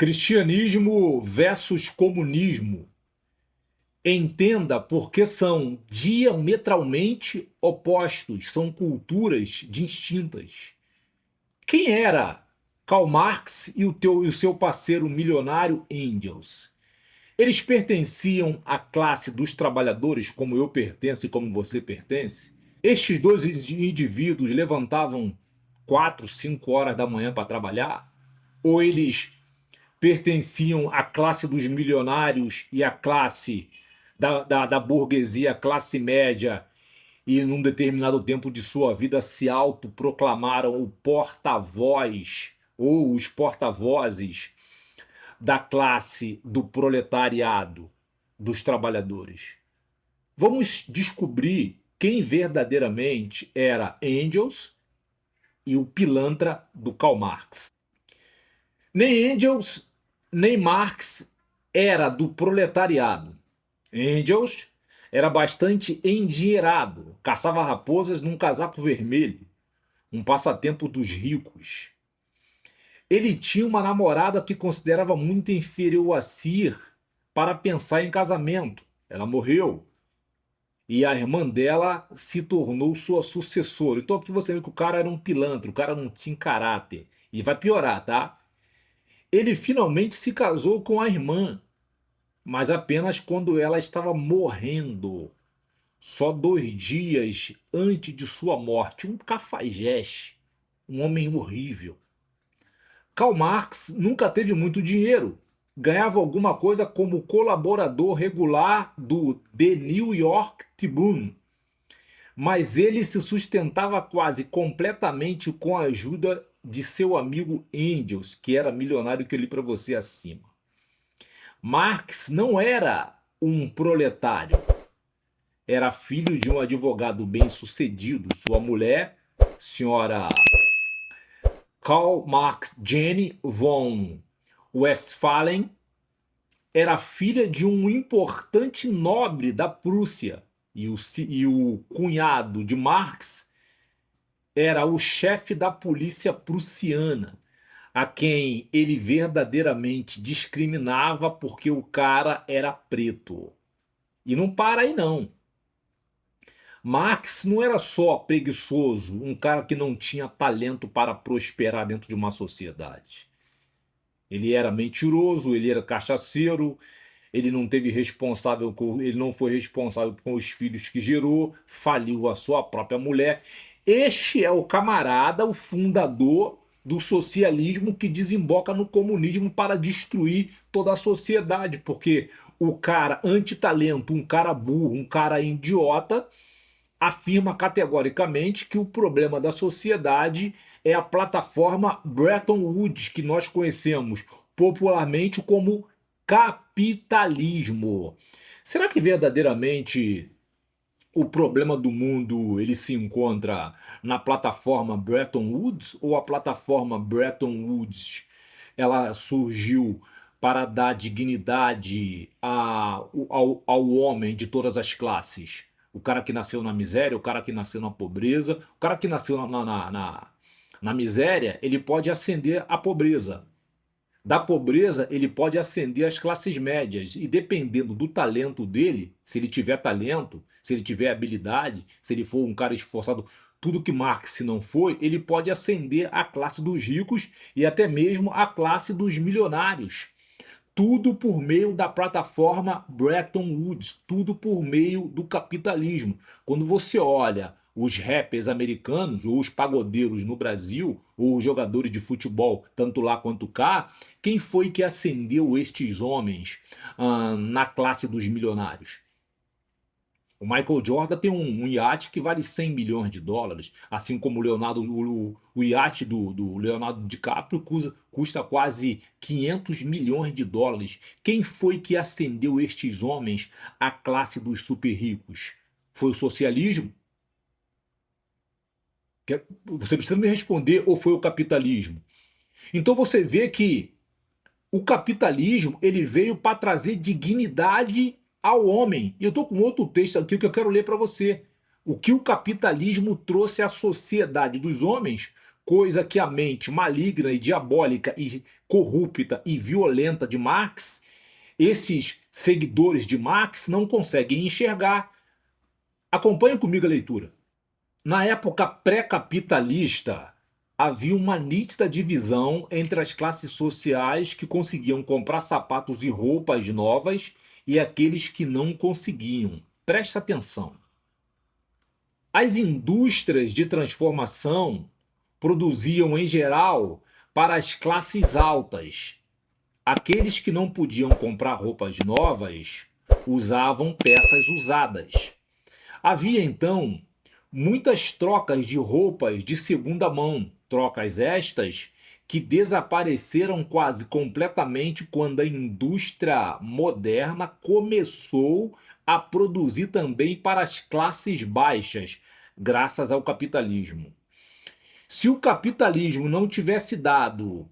Cristianismo versus comunismo. Entenda porque são diametralmente opostos, são culturas distintas. Quem era Karl Marx e o seu parceiro milionário Engels? Eles pertenciam à classe dos trabalhadores, como eu pertenço e como você pertence? Estes dois indivíduos levantavam 4, 5 horas da manhã para trabalhar? Ou eles pertenciam à classe dos milionários e à classe da burguesia, classe média, e num determinado tempo de sua vida se autoproclamaram o porta-voz ou os porta-vozes da classe do proletariado, dos trabalhadores. Vamos descobrir quem verdadeiramente era Engels e o pilantra do Karl Marx. Nem Engels, nem Marx era do proletariado. Engels era bastante endinheirado, caçava raposas num casaco vermelho, um passatempo dos ricos. Ele tinha uma namorada que considerava muito inferior a si para pensar em casamento. Ela morreu e a irmã dela se tornou sua sucessora. Então aqui você vê que o cara era um pilantra, o cara não tinha caráter. E vai piorar, tá? Ele finalmente se casou com a irmã, mas apenas quando ela estava morrendo. Só 2 dias antes de sua morte. Um cafajeste, um homem horrível. Karl Marx nunca teve muito dinheiro. Ganhava alguma coisa como colaborador regular do The New York Tribune. Mas ele se sustentava quase completamente com a ajuda de seu amigo Engels, que era milionário que eu li para você acima. Marx não era um proletário. Era filho de um advogado bem-sucedido. Sua mulher, senhora Karl Marx Jenny von Westphalen, era filha de um importante nobre da Prússia. E o cunhado de Marx era o chefe da polícia prussiana, a quem ele verdadeiramente discriminava porque o cara era preto. E não para aí não. Marx não era só preguiçoso, um cara que não tinha talento para prosperar dentro de uma sociedade. Ele era mentiroso, ele era cachaceiro, ele não teve responsável, ele não foi responsável com os filhos que gerou, faliu a sua própria mulher. Este é o camarada, o fundador do socialismo que desemboca no comunismo para destruir toda a sociedade, porque o cara antitalento, um cara burro, um cara idiota, afirma categoricamente que o problema da sociedade é a plataforma Bretton Woods, que nós conhecemos popularmente como capitalismo. Será que verdadeiramente o problema do mundo ele se encontra na plataforma Bretton Woods, ou a plataforma Bretton Woods ela surgiu para dar dignidade ao homem de todas as classes? O cara que nasceu na miséria, o cara que nasceu na pobreza, o cara que nasceu na miséria, ele pode ascender à pobreza. Da pobreza, ele pode ascender às classes médias. E dependendo do talento dele, se ele tiver talento, se ele tiver habilidade, se ele for um cara esforçado, tudo que Marx não foi, ele pode ascender à classe dos ricos e até mesmo à classe dos milionários. Tudo por meio da plataforma Bretton Woods, tudo por meio do capitalismo. Quando você olha os rappers americanos, ou os pagodeiros no Brasil, ou os jogadores de futebol, tanto lá quanto cá, quem foi que ascendeu estes homens na classe dos milionários? O Michael Jordan tem um iate que vale 100 milhões de dólares, assim como o iate do Leonardo DiCaprio custa quase 500 milhões de dólares. Quem foi que ascendeu estes homens à classe dos super ricos? Foi o socialismo? Você precisa me responder, ou foi o capitalismo? Então você vê que o capitalismo ele veio para trazer dignidade ao homem. E eu estou com outro texto aqui que eu quero ler para você. O que o capitalismo trouxe à sociedade dos homens coisa que a mente maligna e diabólica e corrupta e violenta de Marx, esses seguidores de Marx não conseguem enxergar. Acompanhe comigo a leitura. Na época pré-capitalista, havia uma nítida divisão entre as classes sociais que conseguiam comprar sapatos e roupas novas e aqueles que não conseguiam. Preste atenção. As indústrias de transformação produziam, em geral, para as classes altas. Aqueles que não podiam comprar roupas novas usavam peças usadas. Havia, então, muitas trocas de roupas de segunda mão, trocas estas que desapareceram quase completamente quando a indústria moderna começou a produzir também para as classes baixas, graças ao capitalismo. Se o capitalismo não tivesse dado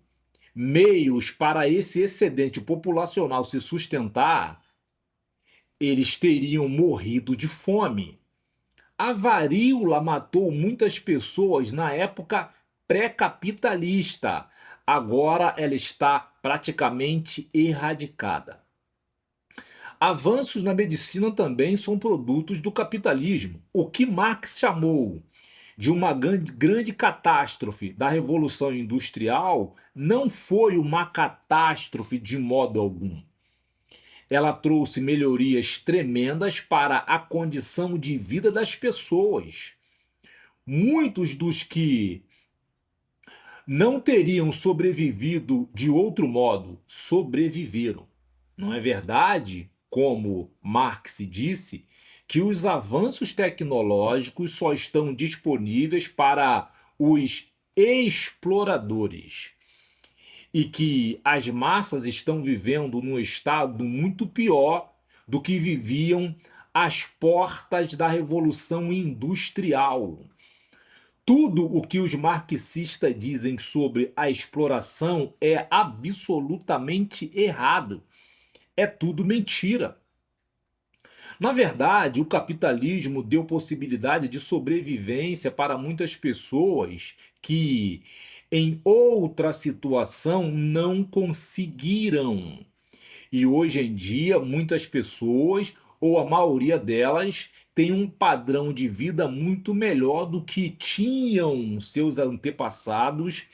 meios para esse excedente populacional se sustentar, eles teriam morrido de fome. A varíola matou muitas pessoas na época pré-capitalista. Agora ela está praticamente erradicada. Avanços na medicina também são produtos do capitalismo. O que Marx chamou de uma grande catástrofe da Revolução Industrial não foi uma catástrofe de modo algum. Ela trouxe melhorias tremendas para a condição de vida das pessoas. Muitos dos que não teriam sobrevivido de outro modo, sobreviveram. Não é verdade, como Marx disse, que os avanços tecnológicos só estão disponíveis para os exploradores e que as massas estão vivendo num estado muito pior do que viviam às portas da Revolução Industrial. Tudo o que os marxistas dizem sobre a exploração é absolutamente errado. É tudo mentira. Na verdade, o capitalismo deu possibilidade de sobrevivência para muitas pessoas que, em outra situação, não conseguiram. E hoje em dia, muitas pessoas, ou a maioria delas, tem um padrão de vida muito melhor do que tinham seus antepassados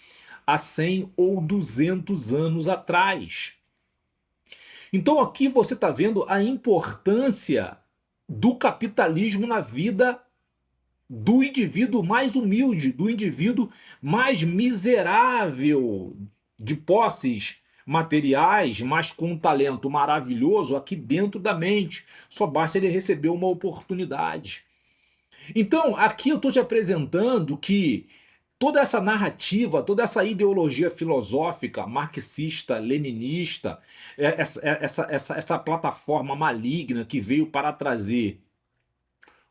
há 100 ou 200 anos atrás. Então aqui você está vendo a importância do capitalismo na vida do indivíduo mais humilde, do indivíduo mais miserável, de posses materiais, mas com um talento maravilhoso aqui dentro da mente. Só basta ele receber uma oportunidade. Então, aqui eu estou te apresentando que toda essa narrativa, toda essa ideologia filosófica marxista, leninista, essa plataforma maligna que veio para trazer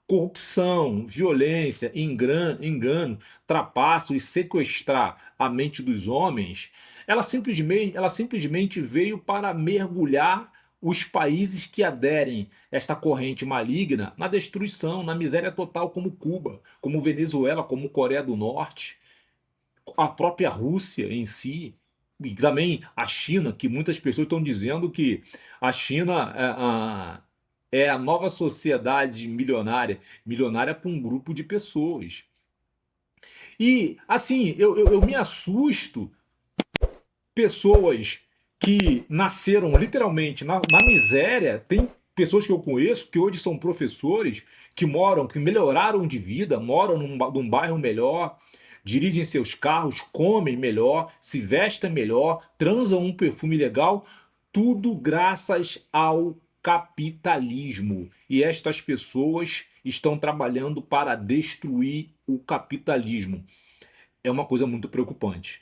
corrupção, violência, engano, trapaço e sequestrar a mente dos homens, ela simplesmente veio para mergulhar os países que aderem a esta corrente maligna na destruição, na miséria total, como Cuba, como Venezuela, como Coreia do Norte, a própria Rússia em si, e também a China, que muitas pessoas estão dizendo que a China é a nova sociedade milionária, milionária para um grupo de pessoas. E, assim, eu me assusto pessoas que nasceram literalmente na miséria. Tem pessoas que eu conheço que hoje são professores, que melhoraram de vida, moram num bairro melhor, dirigem seus carros, comem melhor, se vestem melhor, transam um perfume legal, tudo graças ao capitalismo. E estas pessoas estão trabalhando para destruir o capitalismo. É uma coisa muito preocupante.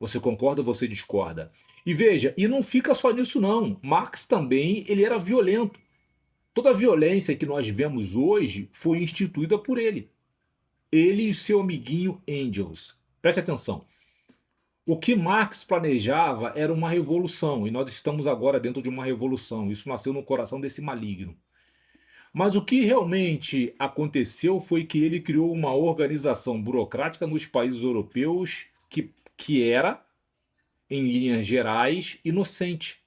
Você concorda ou você discorda? E veja, e não fica só nisso não. Marx também, ele era violento. Toda a violência que nós vemos hoje foi instituída por ele. Ele e seu amiguinho Engels. Preste atenção. O que Marx planejava era uma revolução, e nós estamos agora dentro de uma revolução. Isso nasceu no coração desse maligno. Mas o que realmente aconteceu foi que ele criou uma organização burocrática nos países europeus que era, em linhas gerais, inocente,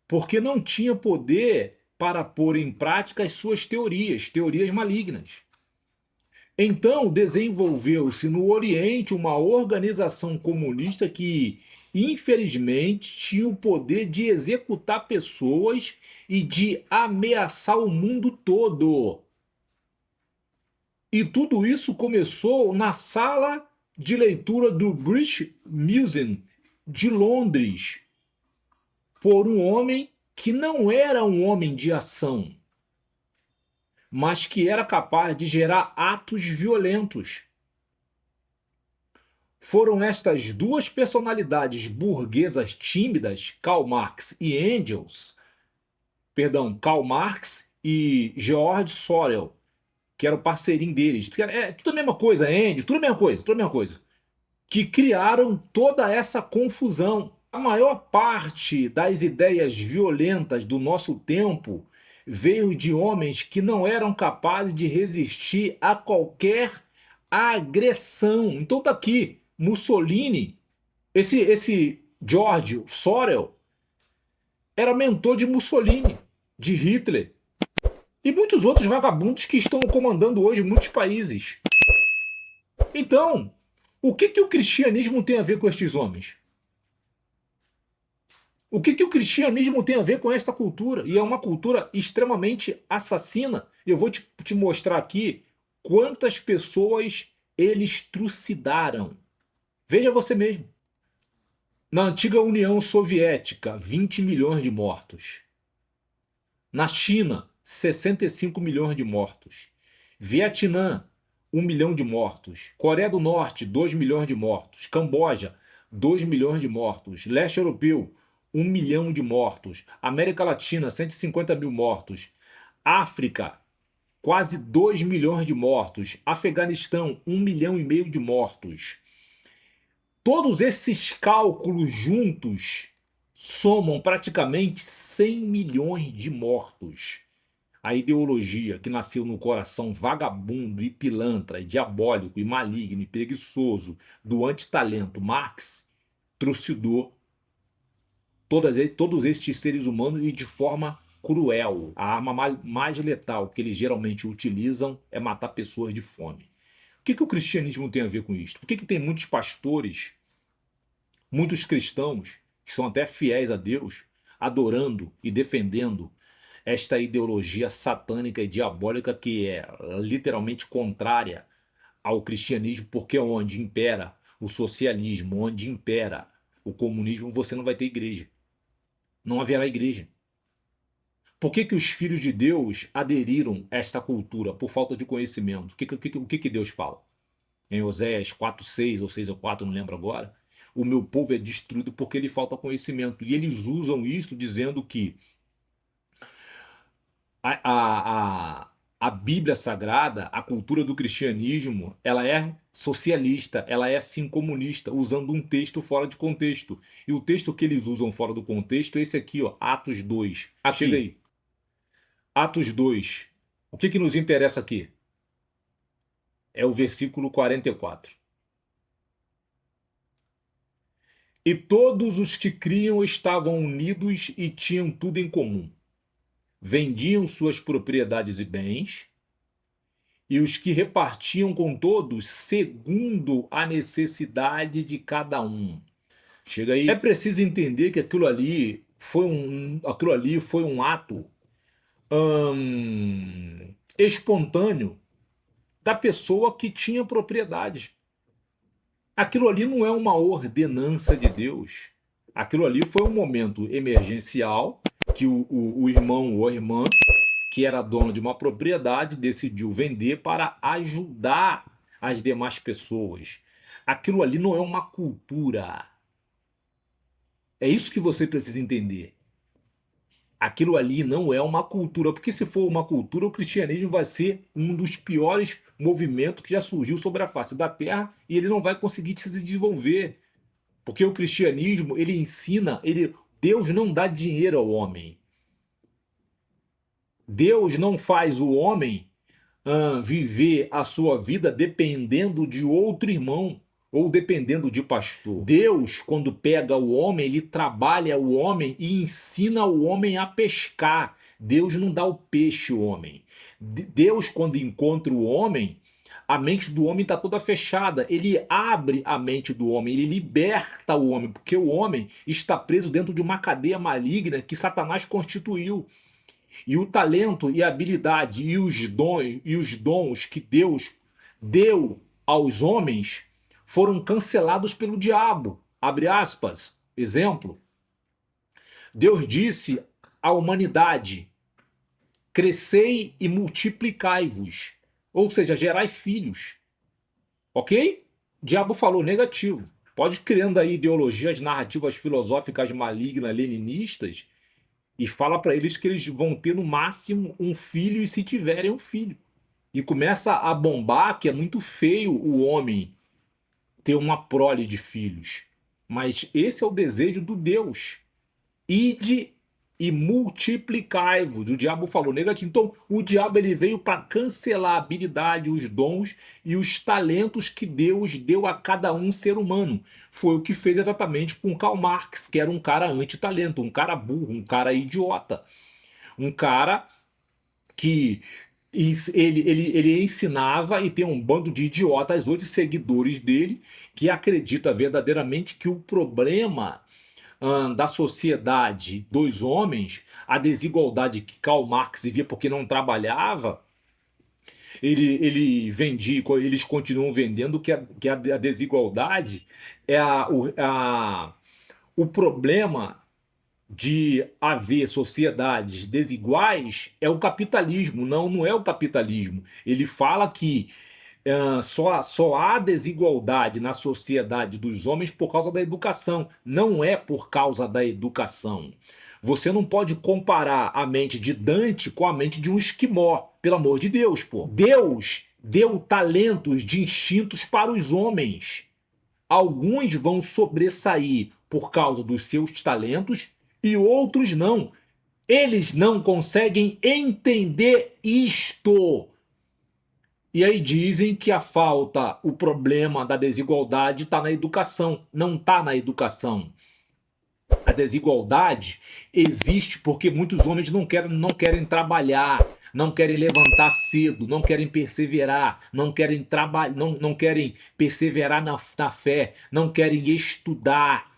porque não tinha poder para pôr em prática as suas teorias, teorias malignas. Então, desenvolveu-se no Oriente uma organização comunista que, infelizmente, tinha o poder de executar pessoas e de ameaçar o mundo todo. E tudo isso começou na sala de leitura do British Museum de Londres, por um homem que não era um homem de ação, mas que era capaz de gerar atos violentos. Foram estas duas personalidades burguesas tímidas, Karl Marx e George Sorel, que era o parceirinho deles. É tudo a mesma coisa, Engels, tudo a mesma coisa, tudo a mesma coisa. Que criaram toda essa confusão. A maior parte das ideias violentas do nosso tempo veio de homens que não eram capazes de resistir a qualquer agressão. Então tá aqui, Mussolini, esse George Sorel era mentor de Mussolini, de Hitler e muitos outros vagabundos que estão comandando hoje muitos países. Então, o que o cristianismo tem a ver com estes homens? O que o cristianismo tem a ver com esta cultura? E é uma cultura extremamente assassina. Eu vou te mostrar aqui quantas pessoas eles trucidaram. Veja você mesmo. Na antiga União Soviética, 20 milhões de mortos. Na China, 65 milhões de mortos. Vietnã, 1 milhão de mortos. Coreia do Norte, 2 milhões de mortos. Camboja, 2 milhões de mortos. Leste Europeu, 1 milhão de mortos. América Latina, 150 mil mortos. África, quase 2 milhões de mortos. Afeganistão, 1 milhão e meio de mortos. Todos esses cálculos juntos somam praticamente 100 milhões de mortos. A ideologia que nasceu no coração vagabundo e pilantra, e diabólico e maligno e preguiçoso do antitalento Marx trucidou todos estes seres humanos e de forma cruel. A arma mais letal que eles geralmente utilizam é matar pessoas de fome. O que o cristianismo tem a ver com isso? Por que tem muitos pastores, muitos cristãos, que são até fiéis a Deus, adorando e defendendo esta ideologia satânica e diabólica que é literalmente contrária ao cristianismo, porque onde impera o socialismo, onde impera o comunismo, você não vai ter igreja. Não haverá igreja. Por que os filhos de Deus aderiram a esta cultura? Por falta de conhecimento. O que Deus fala? Em Oséias 4:6 ou 6:4, não lembro agora. O meu povo é destruído porque lhe falta conhecimento. E eles usam isso dizendo que a Bíblia Sagrada, a cultura do cristianismo, ela é socialista, ela é sim comunista, usando um texto fora de contexto. E o texto que eles usam fora do contexto é esse aqui, ó, Atos 2. Chega aí. Atos 2. O que nos interessa aqui? É o versículo 44. E todos os que criam estavam unidos e tinham tudo em comum. Vendiam suas propriedades e bens, e os que repartiam com todos segundo a necessidade de cada um. Chega aí. É preciso entender que aquilo ali foi um ato espontâneo da pessoa que tinha propriedade. Aquilo ali não é uma ordenança de Deus. Aquilo ali foi um momento emergencial que o irmão ou a irmã, que era dono de uma propriedade, decidiu vender para ajudar as demais pessoas. Aquilo ali não é uma cultura. É isso que você precisa entender. Aquilo ali não é uma cultura, porque se for uma cultura, o cristianismo vai ser um dos piores movimentos que já surgiu sobre a face da terra e ele não vai conseguir se desenvolver. Porque o cristianismo, ele ensina, Deus não dá dinheiro ao homem. Deus não faz o homem viver a sua vida dependendo de outro irmão ou dependendo de pastor. Deus, quando pega o homem, ele trabalha o homem e ensina o homem a pescar. Deus não dá o peixe ao homem. Deus, quando encontra o homem, a mente do homem está toda fechada. Ele abre a mente do homem, ele liberta o homem, porque o homem está preso dentro de uma cadeia maligna que Satanás constituiu. E o talento e a habilidade e os dons que Deus deu aos homens foram cancelados pelo diabo. Abre aspas. Exemplo. Deus disse à humanidade: crescei e multiplicai-vos. Ou seja, gerai filhos. Ok? O diabo falou negativo. Pode criando aí ideologias, narrativas filosóficas malignas, leninistas, e fala para eles que eles vão ter no máximo um filho e se tiverem um filho. E começa a bombar que é muito feio o homem ter uma prole de filhos. Mas esse é o desejo do Deus. Ide e multiplicai-vos. O diabo falou negativo. Então, o diabo ele veio para cancelar a habilidade, os dons e os talentos que Deus deu a cada um ser humano. Foi o que fez exatamente com Karl Marx, que era um cara anti-talento, um cara burro, um cara idiota. Um cara que ele ensinava e tem um bando de idiotas, hoje seguidores dele, que acredita verdadeiramente que o problema da sociedade dos homens, a desigualdade que Karl Marx via porque não trabalhava, ele vendia, eles continuam vendendo que a desigualdade é o problema de haver sociedades desiguais é o capitalismo. Não, não é o capitalismo. Ele fala que só há desigualdade na sociedade dos homens por causa da educação. Não é por causa da educação. Você não pode comparar a mente de Dante com a mente de um esquimó. Pelo amor de Deus, pô. Deus deu talentos distintos para os homens. Alguns vão sobressair por causa dos seus talentos e outros não. Eles não conseguem entender isto. E aí dizem que o problema da desigualdade está na educação. Não está na educação. A desigualdade existe porque muitos homens não querem trabalhar, não querem levantar cedo, não querem perseverar, não querem não querem perseverar na fé, não querem estudar,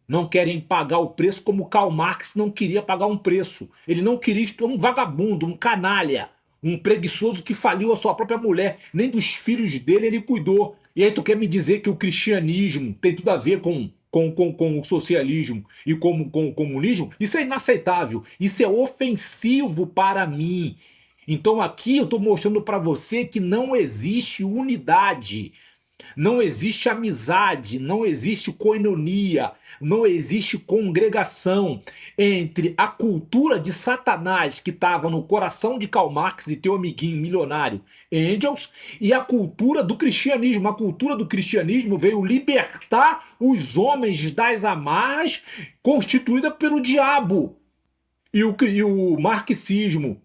não querem pagar o preço como Karl Marx não queria pagar um preço. Ele não queria estudar, um vagabundo, um canalha, um preguiçoso que faliu a sua própria mulher, nem dos filhos dele ele cuidou. E aí tu quer me dizer que o cristianismo tem tudo a ver com o socialismo e com o comunismo? Isso é inaceitável, isso é ofensivo para mim. Então aqui eu estou mostrando para você que não existe unidade, não existe amizade, não existe koinonia, não existe congregação entre a cultura de Satanás que estava no coração de Karl Marx e teu amiguinho milionário Engels e a cultura do cristianismo. A cultura do cristianismo veio libertar os homens das amarras constituída pelo diabo. E o marxismo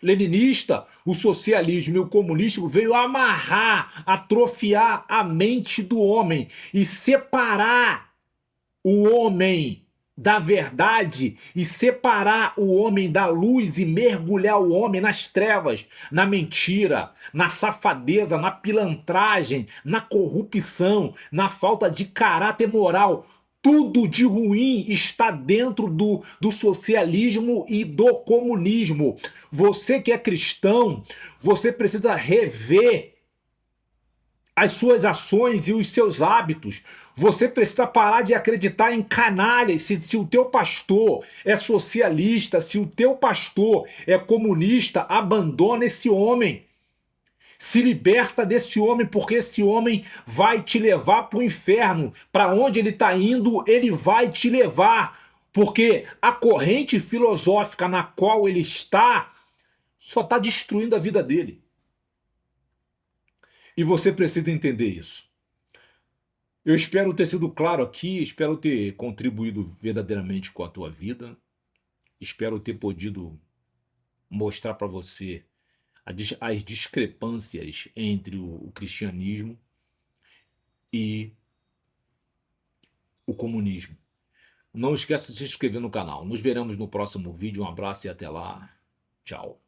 leninista, o socialismo e o comunismo veio amarrar, atrofiar a mente do homem e separar o homem da verdade e separar o homem da luz e mergulhar o homem nas trevas, na mentira, na safadeza, na pilantragem, na corrupção, na falta de caráter moral. Tudo de ruim está dentro do socialismo e do comunismo. Você que é cristão, você precisa rever as suas ações e os seus hábitos. Você precisa parar de acreditar em canalhas. Se o teu pastor é socialista, se o teu pastor é comunista, abandona esse homem. Se liberta desse homem, porque esse homem vai te levar para o inferno. Para onde ele está indo, ele vai te levar. Porque a corrente filosófica na qual ele está só está destruindo a vida dele. E você precisa entender isso. Eu espero ter sido claro aqui, espero ter contribuído verdadeiramente com a tua vida. Espero ter podido mostrar para você as discrepâncias entre o cristianismo e o comunismo. Não esqueça de se inscrever no canal. Nos veremos no próximo vídeo. Um abraço e até lá. Tchau.